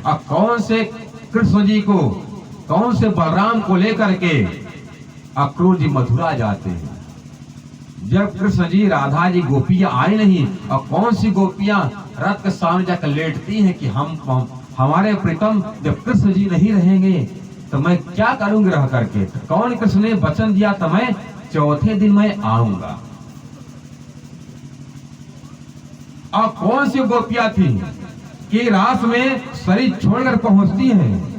अब कौन से कृष्ण जी को, कौन से बलराम को लेकर के अक्रूर जी मथुरा जाते हैं। जब कृष्ण जी, राधा जी, गोपियां आए नहीं, और कौन सी गोपियां रथ के सामने जाकर लेटती हैं कि हमारे प्रीतम जब कृष्ण जी नहीं रहेंगे तो मैं क्या करूंगी रह करके। कौन कृष्ण ने वचन दिया तो मैं चौथे दिन मैं आऊंगा। और कौन सी गोपियां थी कि रास में शरीर छोड़कर पहुंचती हैं।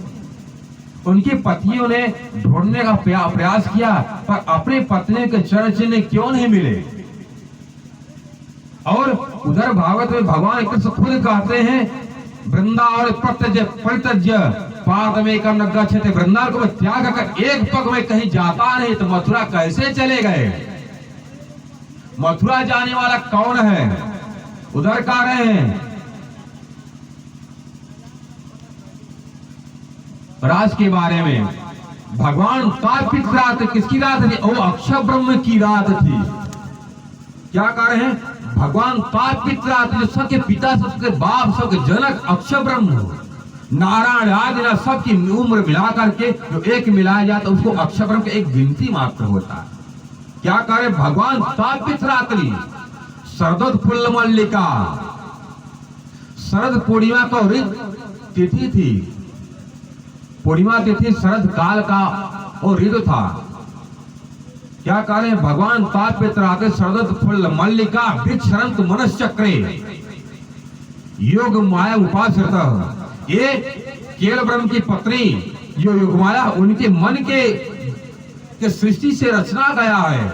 उनके पतियों ने ढूंढने का प्रयास किया पर अपने पत्नियों के चरण चिन्ह क्यों नहीं मिले। और उधर भागवत में भगवान कृष्ण खुद कहते हैं, वृंदावन परित्यज्य पादमेकं न गच्छति। वृंदावन को त्याग कर एक पग में कहीं जाता नहीं तो मथुरा कैसे चले गए। मथुरा जाने वाला कौन है, उधर कह रहे हैं राज के बारे में। भगवान कार्तिक रात, किसकी रात थी? वो अक्षय ब्रह्म की रात थी। क्या कह रहे हैं? भगवान कार्तिक रात, जो सबके पिता, सबके बाप, सबके जनक अक्षय ब्रह्म, नारायण आदि ना सबकी उम्र मिला करके जो एक मिलाया जाता उसको अक्षय ब्रह्म की एक गिनती मात्र होता है। क्या कह रहे? भगवान कार्तिक रात्रि शरद फुल्ल मल्लिका, शरद पूर्णिमा को तिथि थी। पूर्णिमा तिथि शरद काल का और ऋतु था। क्या कह रहे हैं? भगवान तात्पित्राते शरद फुल्ल मल्लिका वृक्षरंत मनश्चक्रे योग माया उपाश्रित। ये केवल ब्रह्म की पत्नी जो योग माया उनके मन के सृष्टि से रचना गया है।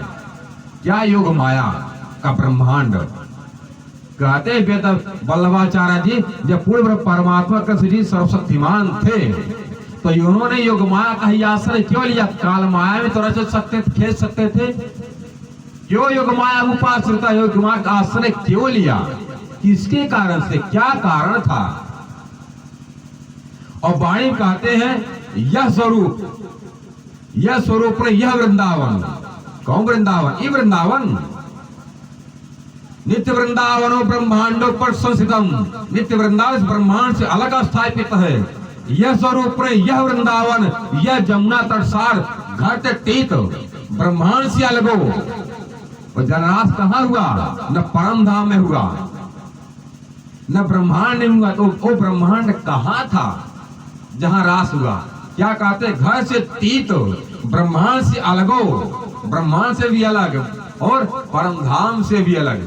क्या योग माया का ब्रह्मांड। कहते हैं वेद वल्लभाचार्य जी, जब पूर्व परमात्मा कृष्ण जी सर्वशक्तिमान थे तो उन्होंने योग माया का ही आश्रय क्यों लिया? काल माया में तो रच सकते थे, खेल सकते थे। क्यों योग माया उपाश्रिता योग माया का आश्रय क्यों लिया? किसके कारण से, क्या कारण था? और वाणी कहते हैं यह स्वरूप यह वृंदावन। कौन वृंदावन? ये वृंदावन नित्य वृंदावनो ब्रह्मांडो पर संस्थितम। नित्य वृंदावन ब्रह्मांड से अलग स्थापित है। यह स्वरूप यह वृंदावन, यह जमुना तटसार घट तीत ब्रह्मांड से अलग हो। और जननाश कहाँ हुआ? न परम धाम में हुआ, न ब्रह्मांड में हुआ। तो वो ब्रह्मांड कहाँ था जहाँ रास हुआ? क्या कहते? घर से तीत, ब्रह्मांड से अलग हो, ब्रह्मांड से भी अलग और परम धाम से भी अलग।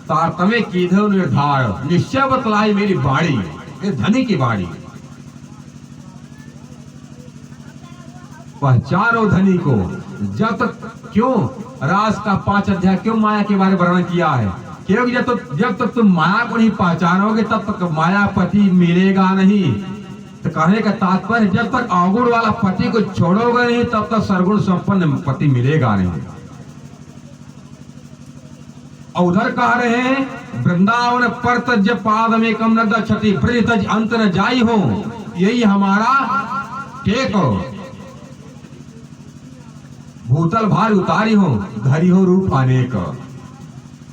तारतम्य कीधो निर्धार, निश्चय बतलाई मेरी बाड़ी, ये धनी की बाड़ी। पहचानो धनी को। जब तक क्यों रास का 5 अध्याय क्यों माया के बारे में वर्णन किया है? क्योंकि जब तक तुम माया को नहीं पहचानोगे तब तक मायापति मिलेगा नहीं। तो कहने का तात्पर्य जब तक अवगुण वाला पति को छोड़ोगे नहीं तब तक सर्वगुण संपन्न पति मिलेगा नहीं। और उधर कह रहे हैं वृंदावन परतज्य पादमेकं न गच्छति ब्रज तज अंत न जाई हो। यही हमारा टेक हो। भूतल भार उतारी हो, धरी हो रूप अनेक।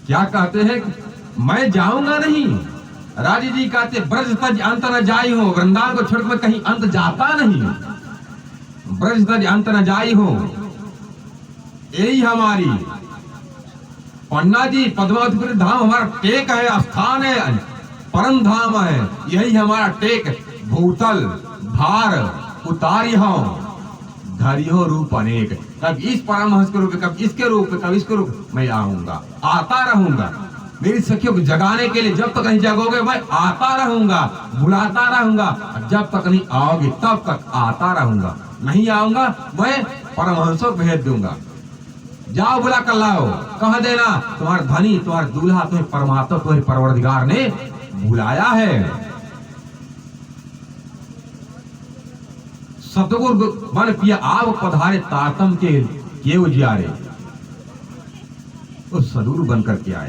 क्या कहते हैं? मैं जाऊंगा नहीं। राजी जी कहते ब्रज तज अंत न जाई हो। वृंदावन को छोड़कर कहीं अंत जाता नहीं। ब्रज तज अंत न जाई हो, यही हमारी पन्ना जी पद्मावती धाम हमारा टेक है, स्थान है, परम धाम है। यही हमारा टेक। भूतल भार उतारी हो, धरी हो रूप अनेक। कभी इस परमहंस के रूप में, कभी इसके रूप में, कभी इसके रूप में मैं आऊंगा, आता रहूंगा। मेरी सखियों को जगाने के लिए जब तक नहीं जगोगे मैं आता रहूंगा, बुलाता रहूंगा। जब तक नहीं आओगे तब तक आता रहूंगा। नहीं आऊंगा मैं परमहंसों को भेज दूंगा। जाओ बुला कर लाओ, कह देना तुम्हारा धनी, तुम्हारा दूल्हा, तुम्हें परमात्मा, तुम्हारे परवरदिगार ने बुलाया है। सतगुरु मन पिया आप पधारे तारतम के उजियारे। उस सदगुरु बनकर के आए।